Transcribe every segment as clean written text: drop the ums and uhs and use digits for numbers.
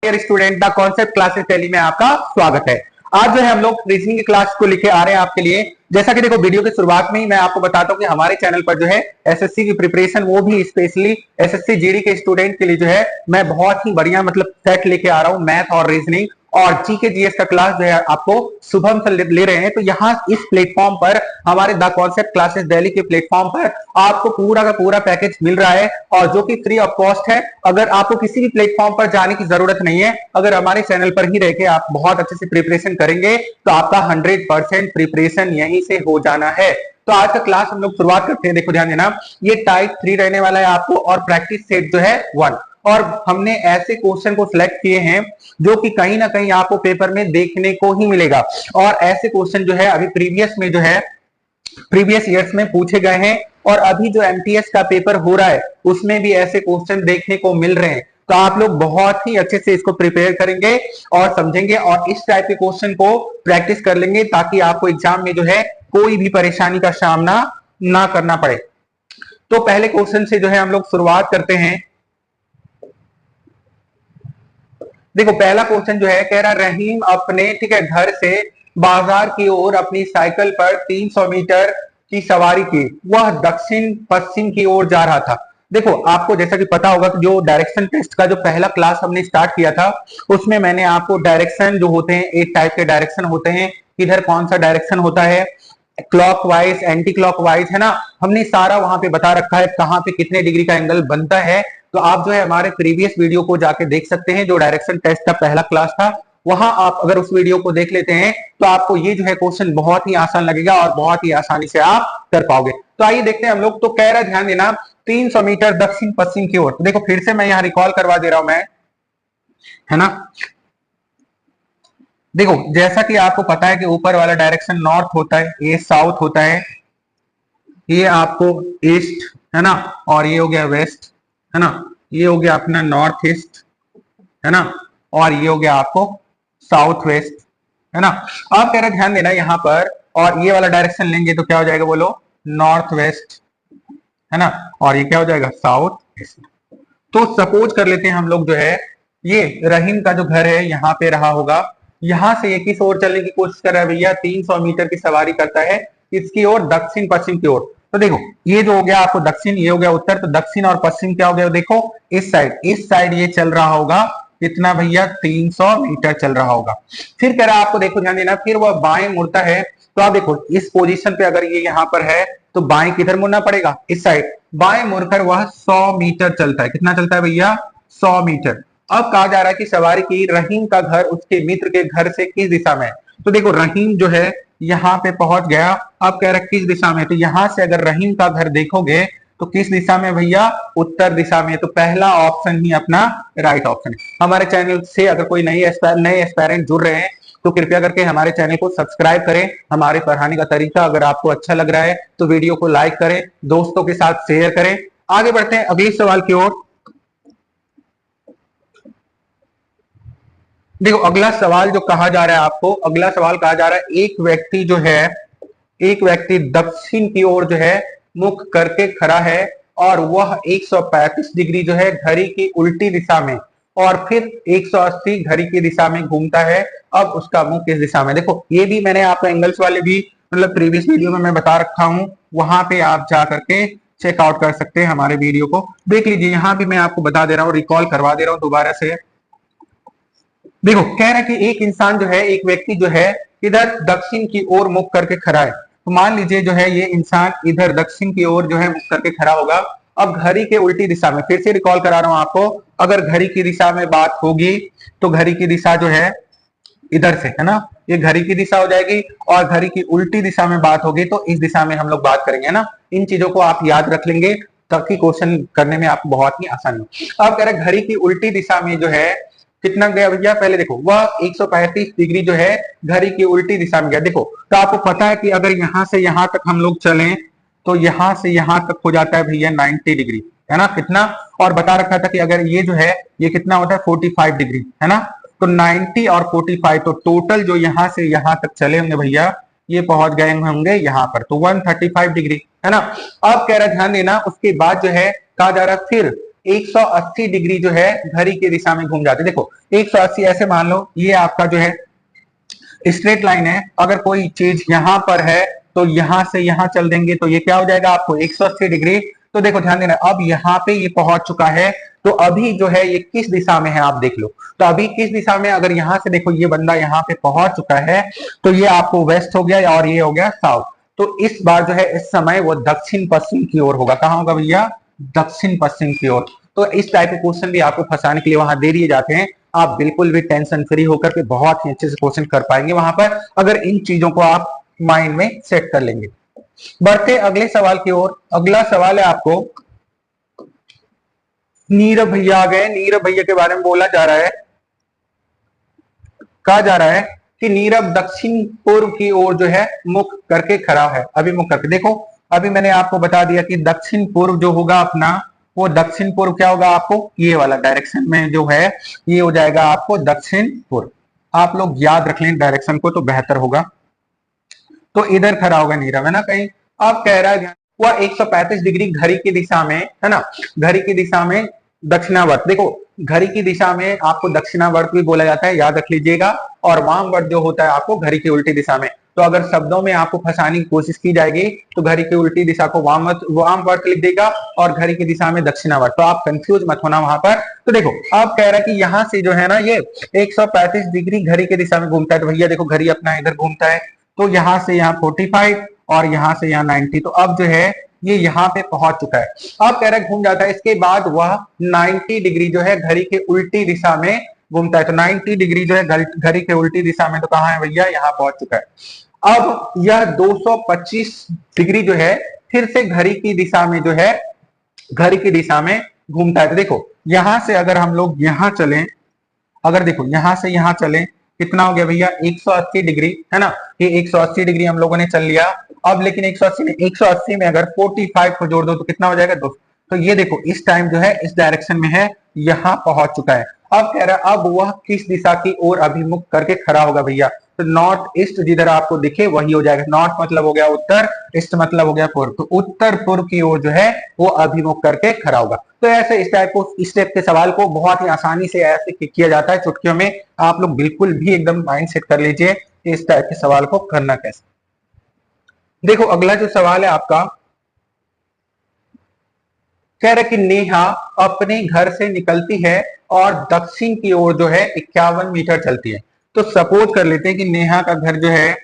Dear student, the concept classes Tally में आपका स्वागत है। आज जो है हम लोग रीजनिंग की क्लास को लेके आ रहे हैं आपके लिए। जैसा कि देखो वीडियो की शुरुआत में ही मैं आपको बताता हूं कि हमारे चैनल पर जो है एसएससी की प्रिपरेशन, वो भी स्पेशली एसएससी जीडी के स्टूडेंट के लिए जो है मैं बहुत ही बढ़िया मतलब सेट लेके आ रहा हूं। मैथ और रीजनिंग और जीके जीएस का क्लास जो है आपको शुभम से ले रहे हैं। तो यहाँ इस प्लेटफॉर्म पर, हमारे द कॉन्सेप्ट क्लासेस दिल्ली के प्लेटफॉर्म पर आपको पूरा का पूरा पैकेज मिल रहा है और जो कि फ्री ऑफ कॉस्ट है। अगर आपको किसी भी प्लेटफॉर्म पर जाने की जरूरत नहीं है, अगर हमारे चैनल पर ही रह के आप बहुत अच्छे से प्रिपरेशन करेंगे तो आपका 100% प्रिपरेशन यहीं से हो जाना है। तो आज का क्लास हम लोग शुरुआत करते हैं। देखो ध्यान देना, ये टाइप 3 रहने वाला है आपको और प्रैक्टिस सेट जो है 1। और हमने ऐसे क्वेश्चन को सिलेक्ट किए हैं जो कि कहीं ना कहीं आपको पेपर में देखने को ही मिलेगा। और ऐसे क्वेश्चन जो है अभी प्रीवियस में जो है प्रीवियस ईयर्स में पूछे गए हैं और अभी जो एमटीएस का पेपर हो रहा है उसमें भी ऐसे क्वेश्चन देखने को मिल रहे हैं। तो आप लोग बहुत ही अच्छे से इसको प्रिपेयर करेंगे और समझेंगे और इस टाइप के क्वेश्चन को प्रैक्टिस कर लेंगे ताकि आपको एग्जाम में जो है कोई भी परेशानी का सामना ना करना पड़े। तो पहले क्वेश्चन से जो है हम लोग शुरुआत करते हैं। देखो पहला क्वेश्चन जो है कह रहा, रहीम अपने ठीक है घर से बाजार की ओर अपनी साइकिल पर 300 मीटर की सवारी की। वह दक्षिण पश्चिम की ओर जा रहा था। देखो आपको जैसा कि पता होगा कि जो डायरेक्शन टेस्ट का जो पहला क्लास हमने स्टार्ट किया था उसमें मैंने आपको डायरेक्शन जो होते हैं, एक टाइप के डायरेक्शन होते हैं, किधर कौन सा डायरेक्शन होता है, क्लॉकवाइज, एंटी क्लॉकवाइज, है ना। हमने सारा वहां पे बता रखा है कहां पे कितने डिग्री का एंगल बनता है। तो आप जो है हमारे प्रीवियस वीडियो को जाके देख सकते हैं। जो डायरेक्शन टेस्ट का पहला क्लास था वहां आप अगर उस वीडियो को देख लेते हैं तो आपको ये जो है क्वेश्चन बहुत ही आसान लगेगा और बहुत ही आसानी से आप कर पाओगे। तो आइए देखते हैं हम लोग। तो कह रहा है ध्यान देना 300 मीटर दक्षिण पश्चिम की ओर। तो देखो फिर से मैं यहाँ रिकॉल करवा दे रहा हूं मैं, है ना। देखो जैसा कि आपको पता है कि ऊपर वाला डायरेक्शन नॉर्थ होता है, ये साउथ होता है, ये आपको ईस्ट, है ना, और ये हो गया वेस्ट, है ना, ये हो गया अपना नॉर्थ ईस्ट, है ना, और ये हो गया आपको साउथ वेस्ट, है ना। अब कह रहे ध्यान देना यहाँ पर, और ये वाला डायरेक्शन लेंगे तो क्या हो जाएगा बोलो, नॉर्थ वेस्ट, है ना, और ये क्या हो जाएगा साउथ ईस्ट। तो सपोज कर लेते हैं हम लोग जो है ये रहीम का जो घर है यहाँ पे रहा होगा, यहां से ये किस ओर चलने की कोशिश कर रहा है भैया, 300 मीटर की सवारी करता है इसकी ओर, दक्षिण पश्चिम की ओर। तो देखो ये जो हो गया आपको दक्षिण, ये हो गया उत्तर, तो दक्षिण और पश्चिम क्या हो गया देखो, इस साइड ये चल रहा होगा कितना भैया, 300 मीटर चल रहा होगा। फिर कह रहा है आपको, देखो ध्यान देना, फिर वह बाएं मुड़ता है। तो आप देखो इस पोजीशन पे अगर ये यहाँ पर है तो बाएं किधर मुड़ना पड़ेगा, इस साइड। बाएं मुड़कर वह 100 मीटर चलता है। कितना चलता है भैया, 100 मीटर। अब कहा जा रहा है कि सवारी की रहीम का घर उसके मित्र के घर से किस दिशा में है। तो देखो रहीम जो है यहाँ पे पहुंच गया। अब कह रहा है किस दिशा में, तो यहां से अगर रहीम का घर देखोगे तो किस दिशा में भैया, उत्तर दिशा में। तो पहला ऑप्शन ही अपना राइट ऑप्शन है। हमारे चैनल से अगर कोई नए एस्पायरेंट जुड़ रहे हैं तो कृपया करके हमारे चैनल को सब्सक्राइब करें। हमारे पढ़ाने का तरीका अगर आपको अच्छा लग रहा है तो वीडियो को लाइक करें, दोस्तों के साथ शेयर करें। आगे बढ़ते हैं अगले सवाल की ओर। देखो अगला सवाल जो कहा जा रहा है आपको, अगला सवाल कहा जा रहा है, एक व्यक्ति दक्षिण की ओर जो है मुख करके खड़ा है और वह 135 डिग्री जो है घड़ी की उल्टी दिशा में और फिर 180 घड़ी की दिशा में घूमता है। अब उसका मुंह किस दिशा में। देखो ये भी मैंने आपको एंगल्स वाले भी मतलब प्रीवियस वीडियो में मैं बता रखा हूं, वहां पे आप जा करके चेकआउट कर सकते हैं, हमारे वीडियो को देख लीजिए। यहां भी मैं आपको बता दे रहा हूँ, रिकॉल करवा दे रहा हूँ दोबारा से। देखो कह रहा है कि एक इंसान जो है, एक व्यक्ति जो है इधर दक्षिण की ओर मुख करके खड़ा है। तो मान लीजिए जो है ये इंसान इधर दक्षिण की ओर जो है मुख करके खड़ा होगा। अब घड़ी के उल्टी दिशा में, फिर से रिकॉल करा रहा हूं आपको, अगर घड़ी की दिशा में बात होगी तो घड़ी की दिशा जो है इधर से, है ना, ये घड़ी की दिशा हो जाएगी। और घड़ी की उल्टी दिशा में बात होगी तो इस दिशा में हम लोग बात करेंगे, है ना। इन चीजों को आप याद रख लेंगे ताकि क्वेश्चन करने में आपको बहुत ही आसानी हो। अब कह रहे घड़ी की उल्टी दिशा में जो है कितना गया भैया, पहले देखो वह 135 डिग्री जो है घड़ी की उल्टी दिशा में गया। देखो तो आपको पता है कि अगर यहां से यहां तक हम लोग चलें तो यहां से यहां तक हो जाता है भैया 90 डिग्री, है ना, कितना। और बता रखा था कि अगर ये जो है ये कितना होता है 45 डिग्री, है ना। तो 90 और 45, तो टोटल जो यहां से यहां तक चले होंगे भैया ये पहुंच गए होंगे यहाँ पर, तो 135 डिग्री, है ना। अब कह रहा ध्यान देना, उसके बाद जो है कहा जा रहा है फिर 180 डिग्री जो है घड़ी की दिशा में घूम जाते हैं। देखो 180 ऐसे मान लो ये आपका जो है स्ट्रेट लाइन है, अगर कोई चीज यहां पर है तो यहां से यहां चल देंगे तो ये क्या हो जाएगा आपको 180 डिग्री। तो देखो ध्यान देना, अब यहाँ पे ये पहुंच चुका है, तो अभी जो है ये किस दिशा में है आप देख लो। तो अभी किस दिशा में, अगर यहां से देखो ये बंदा यहाँ पे पहुंच चुका है तो ये आपको वेस्ट हो गया और ये हो गया साउथ। तो इस बार जो है इस समय वो दक्षिण पश्चिम की ओर होगा। कहां होगा भैया? दक्षिण पश्चिम की ओर। तो इस टाइप के क्वेश्चन भी आपको फंसाने के लिए वहां दे दिए जाते हैं। आप बिल्कुल भी टेंशन फ्री होकर के बहुत ही अच्छे से क्वेश्चन कर पाएंगे वहां पर, अगर इन चीजों को आप माइंड में सेट कर लेंगे। बढ़ते अगले सवाल की ओर। अगला सवाल है आपको, नीरव भैया आ गए। नीरव भैया के बारे में बोला जा रहा है, कहा जा रहा है कि नीरव दक्षिण पूर्व की ओर जो है मुख करके खड़ा है, अभिमुख करके। देखो अभी मैंने आपको बता दिया कि दक्षिण पूर्व जो होगा अपना, वो दक्षिण पूर्व क्या होगा आपको, ये वाला डायरेक्शन में जो है ये हो जाएगा आपको दक्षिण पूर्व। आप लोग याद रख लें डायरेक्शन को तो बेहतर होगा। तो इधर खड़ा होगा नीरव, है ना कहीं। अब कह रहा है वह 135 डिग्री घड़ी की दिशा में, है ना, घड़ी की दिशा में दक्षिणावर्त। देखो घड़ी की दिशा में आपको दक्षिणावर्त भी बोला जाता है, याद रख लीजिएगा। और वामवर्त जो होता है आपको घड़ी की उल्टी दिशा में। तो अगर शब्दों में आपको फंसाने की कोशिश की जाएगी तो घड़ी की उल्टी दिशा को वामवर्त लिख देगा और घड़ी की दिशा में दक्षिणावर्त। तो आप कंफ्यूज मत होना वहां पर। तो देखो आप कह रहा है कि यहाँ से जो है ना ये 135 डिग्री घड़ी की दिशा में घूमता है। तो भैया देखो घड़ी अपना इधर घूमता है, तो यहां से यहाँ 45 और यहां से यहाँ 90। तो अब जो है ये यहाँ पे पहुंच चुका है। अब कह रहा है घूम जाता है, इसके बाद वह 90 डिग्री जो है घड़ी के उल्टी दिशा में घूमता है। तो 90 डिग्री जो है घड़ी के उल्टी दिशा में, तो कहां है भैया, यहाँ पहुंच चुका है। अब यह 225 डिग्री जो है फिर से घड़ी की दिशा में जो है घड़ी की दिशा में घूमता है। तो देखो यहां से अगर हम लोग यहां चलें, अगर देखो यहां से यहां चलें, कितना हो गया भैया 180 डिग्री, है ना। ये 180 डिग्री हम लोगों ने चल लिया। अब लेकिन 180 में अगर 45 को जोड़ दो तो कितना हो जाएगा 200। तो ये देखो इस टाइम जो है इस डायरेक्शन में है, यहां पहुंच चुका है। अब कह रहा है अब वह किस दिशा की ओर अभिमुख करके खड़ा होगा भैया। तो नॉर्थ ईस्ट जिधर आपको दिखे वही हो जाएगा। नॉर्थ मतलब हो गया उत्तर, ईस्ट मतलब हो गया पूर्व। तो उत्तर पूर्व की ओर जो है वो अभिमुख करके खड़ा होगा। तो ऐसे इस टाइप के सवाल को बहुत ही आसानी से ऐसे किया जाता है चुटकियों में। आप लोग बिल्कुल भी एकदम माइंड सेट कर लीजिए इस टाइप के सवाल को करना कैसे। देखो अगला जो सवाल है आपका, कह रहे कि नेहा अपने घर से निकलती है और दक्षिण की ओर जो है 51 मीटर चलती है। तो सपोज कर लेते हैं कि नेहा का घर जो है,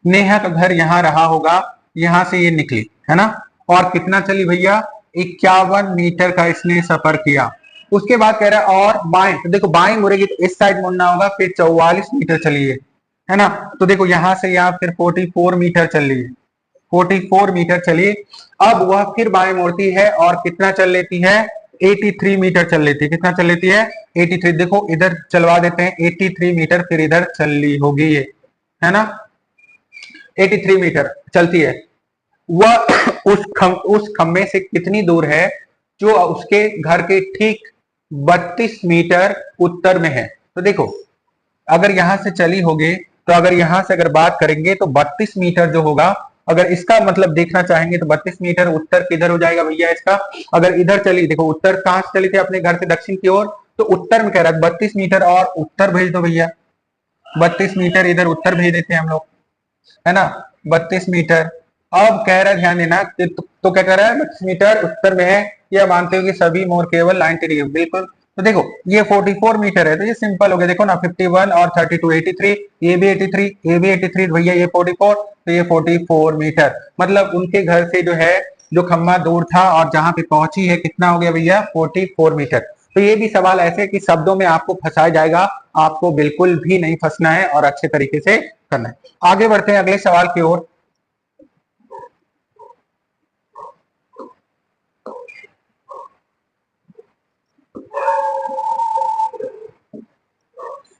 नेहा का घर यहां रहा होगा, यहां से ये निकली, है ना। और कितना चली भैया, 51 मीटर का इसने सफर किया। उसके बाद कह रहा है और बाएं, तो देखो बाएं मुड़ेगी तो इस साइड मुड़ना होगा, फिर 44 मीटर चलिए, है ना। तो देखो यहां से यहां फिर 44 मीटर चल रही है, 44 मीटर चलिए। अब वह फिर बाएं मोड़ती है और कितना चल लेती है, 83 मीटर चल लेती है। कितना चल लेती है, 83। देखो इधर चलवा देते हैं 83 मीटर, फिर इधर चल ली होगी ये, है ना। 83 मीटर चलती है। वह उस खंबे से कितनी दूर है, जो उसके घर के ठीक 32 मीटर उत्तर में है। तो देखो अगर यहां से चली होगी, तो अगर यहां से अगर बात करेंगे तो 32 मीटर जो होगा, अगर इसका मतलब देखना चाहेंगे तो 32 मीटर उत्तर किधर हो जाएगा भैया इसका। अगर इधर चली, देखो उत्तर कहां से चली थी अपने घर से दक्षिण की ओर, तो उत्तर में कह रहा है 32 मीटर और उत्तर भेज दो भैया। 32 मीटर इधर उत्तर भेज देते हैं हम लोग, है ना, 32 मीटर। अब कह रहा है ध्यान देना, तो क्या कह रहा है 32 मीटर उत्तर में है, यह मानते हो कि सभी मोड़ केवल 90 डिग्री, बिल्कुल। तो देखो ये 44 मीटर है, तो ये सिंपल हो गया। देखो ना 51 और 32 83, ये भी 83, ये भी 83, भैया ये 44, तो ये 44 मीटर। मतलब उनके घर से जो है जो खम्मा दूर था और जहां पे पहुंची है कितना हो गया भैया 44 मीटर। तो ये भी सवाल ऐसे कि शब्दों में आपको फंसाया जाएगा, आपको बिल्कुल भी नहीं फंसना है और अच्छे तरीके से करना है। आगे बढ़ते हैं अगले सवाल की ओर।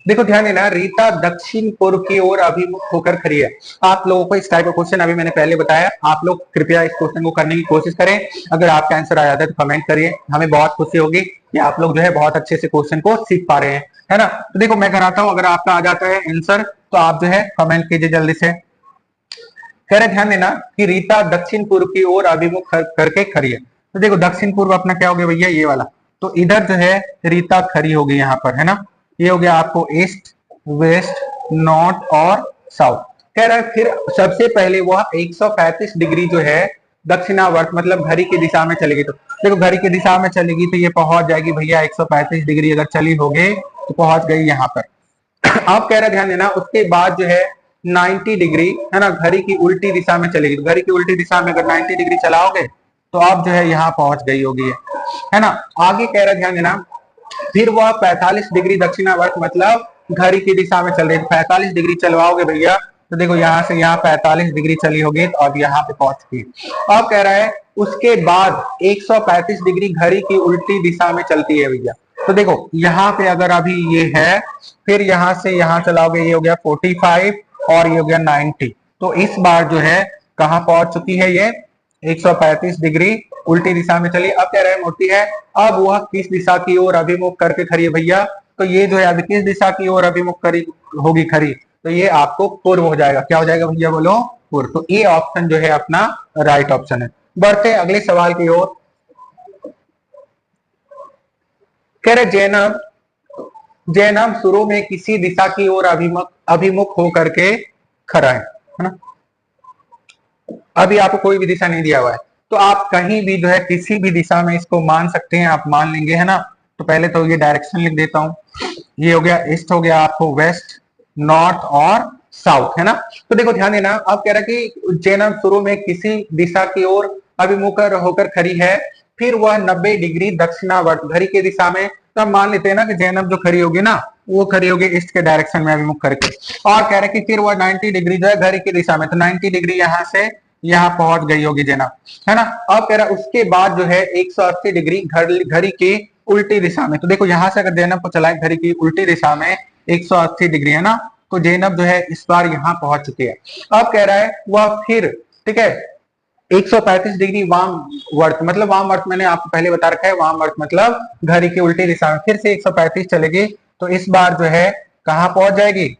देखो ध्यान देना, रीता दक्षिण पूर्व की ओर अभिमुख होकर खड़ी है। आप लोगों को इस टाइप का क्वेश्चन अभी मैंने पहले बताया, आप लोग कृपया इस क्वेश्चन को करने की कोशिश करें। अगर आपका आंसर आ जाता है तो कमेंट करिए, हमें बहुत खुशी होगी कि आप लोग जो है बहुत अच्छे से क्वेश्चन को सीख पा रहे हैं, है ना। तो देखो मैं कराता हूं, अगर आपका आ जाता है आंसर तो आप जो है कमेंट कीजिए जल्दी से। कह रहे ध्यान देना कि रीता दक्षिण पूर्व की ओर अभिमुख करके खड़ी है। तो देखो दक्षिण पूर्व अपना क्या हो गया भैया, ये वाला। तो इधर जो है रीता खड़ी होगी यहाँ पर, है ना। ये हो गया आपको ईस्ट, वेस्ट, नॉर्थ और साउथ। कह रहा है फिर सबसे पहले वह 135 डिग्री जो है दक्षिणावर्त मतलब घड़ी की दिशा में चलेगी। तो देखो घड़ी की दिशा में चलेगी तो ये पहुंच जाएगी भैया 135 डिग्री अगर चली होगी तो पहुंच गई यहाँ पर। आप कह रहे ध्यान देना, उसके बाद जो है 90 डिग्री है ना घड़ी की उल्टी दिशा में चलेगी। तो घड़ी की उल्टी दिशा में अगर 90 डिग्री चलाओगे तो आप जो है यहाँ पहुंच गई होगी, है ना। आगे कह रहा ध्यान देना, फिर वह 45 डिग्री दक्षिणावर्त मतलब घड़ी की दिशा में चल रही है। 45 डिग्री चलवाओगे भैया तो देखो यहाँ से यहाँ 45 डिग्री चली होगी तो अब यहाँ पे पहुंच गई। अब कह रहा है उसके बाद 135 डिग्री घड़ी की उल्टी दिशा में चलती है भैया। तो देखो यहाँ पे अगर अभी ये है, फिर यहाँ से यहाँ चलाओगे, ये हो गया 45 और ये हो गया 90। तो इस बार जो है कहाँ पहुंच चुकी है ये 135 डिग्री उल्टी दिशा में चली। अब कह रहे हैं मोटी है, अब वह किस दिशा की ओर अभिमुख करके खड़ी है भैया। तो ये जो है अभी किस दिशा की ओर अभिमुख करी होगी खड़ी, तो ये आपको पूर्व हो जाएगा। क्या हो जाएगा भैया बोलो, पूर्व। तो ये ऑप्शन जो है अपना राइट ऑप्शन है। बढ़ते अगले सवाल की ओर। कह रहे जैनब शुरू में किसी दिशा की ओर अभिमुख होकर के खड़ा है ना। अभी आपको कोई भी दिशा नहीं दिया हुआ है तो आप कहीं भी जो है किसी भी दिशा में इसको मान सकते हैं, आप मान लेंगे, है ना। तो पहले तो ये डायरेक्शन लिख देता हूं। ये हो गया ईस्ट, हो गया आपको वेस्ट, नॉर्थ और साउथ, है ना। तो देखो ध्यान देना, अब कह रहा है कि जैनब शुरू में किसी दिशा की ओर अभिमुख होकर खड़ी है, फिर वह 90 डिग्री दक्षिणावर्त घड़ी की दिशा में। तो हम मान लेते हैं ना कि जैनब जो खड़ी होगी ना वो खड़ी होगी ईस्ट के डायरेक्शन में अभिमुख करके। और कह रहे हैं कि फिर वह 90 डिग्री जो है घड़ी की दिशा में, तो 90 डिग्री यहाँ से यहाँ पहुंच गई होगी जैनब, है ना। अब कह रहा है उसके बाद जो है 180 डिग्री घड़ी की उल्टी दिशा में। तो देखो यहाँ से अगर जैनब को चलाए घड़ी की उल्टी दिशा में 180 डिग्री, है ना, तो जैनब जो है इस बार यहाँ पहुंच चुकी है। अब कह रहा है वह फिर, ठीक है, 135 डिग्री वाम वर्त मतलब वाम वर्त मैंने आपको पहले बता रखा है, वाम वर्त मतलब घड़ी की उल्टी दिशा में फिर से 135 चलेगी। तो इस बार जो है कहाँ पहुंच जाएगी,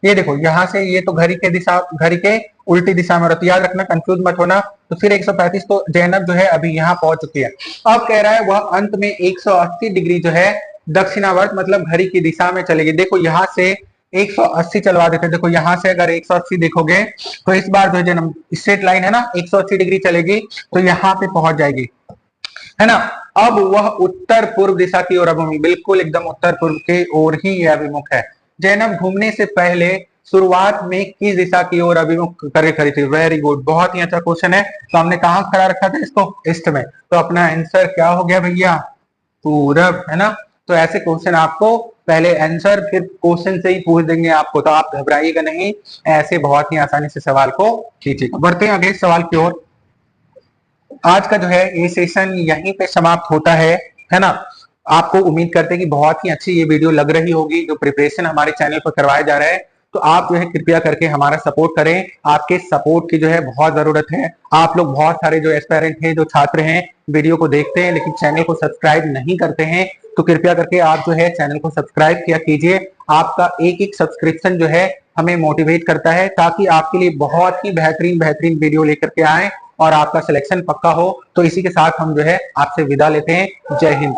ये देखो यहाँ से, ये तो घड़ी के दिशा, घड़ी के उल्टी दिशा में, याद रखना, कंफ्यूज मत होना। तो फिर 135, तो जैनब जो है अभी यहाँ पहुंच चुकी है। अब कह रहा है वह अंत में 180 डिग्री जो है दक्षिणावर्त मतलब घड़ी की दिशा में चलेगी। देखो यहाँ से 180 चलवा देते हैं। देखो यहाँ से अगर 180 देखोगे तो इस बार जो है स्ट्रेट लाइन है ना 180 डिग्री चलेगी तो यहाँ पे पहुंच जाएगी, है ना। अब वह उत्तर पूर्व दिशा की ओर अभिमुख, बिल्कुल एकदम उत्तर पूर्व की ओर ही यह अभिमुख है। जैनब घूमने से पहले शुरुआत में किस दिशा की ओर अभिमुख करके खड़ी थी। वेरी गुड, बहुत ही अच्छा क्वेश्चन है। तो हमने कहाँ खड़ा रखा था इसको, ईस्ट में। तो अपना आंसर क्या हो गया भैया, पूरब, है ना। तो ऐसे क्वेश्चन आपको पहले आंसर फिर क्वेश्चन से ही पूछ देंगे आपको, तो आप घबराइएगा नहीं, ऐसे बहुत ही आसानी से सवाल को कीजिएगा। बढ़ते हैं अगले सवाल की ओर। आज का जो है ये सेशन यहीं पे समाप्त होता है ना। आपको उम्मीद करते हैं कि बहुत ही अच्छी ये वीडियो लग रही होगी, जो प्रिपरेशन हमारे चैनल पर करवाया जा रहा है। तो आप जो है कृपया करके हमारा सपोर्ट करें, आपके सपोर्ट की जो है बहुत जरूरत है। आप लोग बहुत सारे जो एस्पायरेंट हैं, जो छात्र हैं, वीडियो को देखते हैं लेकिन चैनल को सब्सक्राइब नहीं करते हैं। तो कृपया करके आप जो है चैनल को सब्सक्राइब किया कीजिए। आपका एक एक सब्सक्रिप्शन जो है हमें मोटिवेट करता है, ताकि आपके लिए बहुत ही बेहतरीन बेहतरीन वीडियो लेकर के आए और आपका सिलेक्शन पक्का हो। तो इसी के साथ हम जो है आपसे विदा लेते हैं। जय हिंद।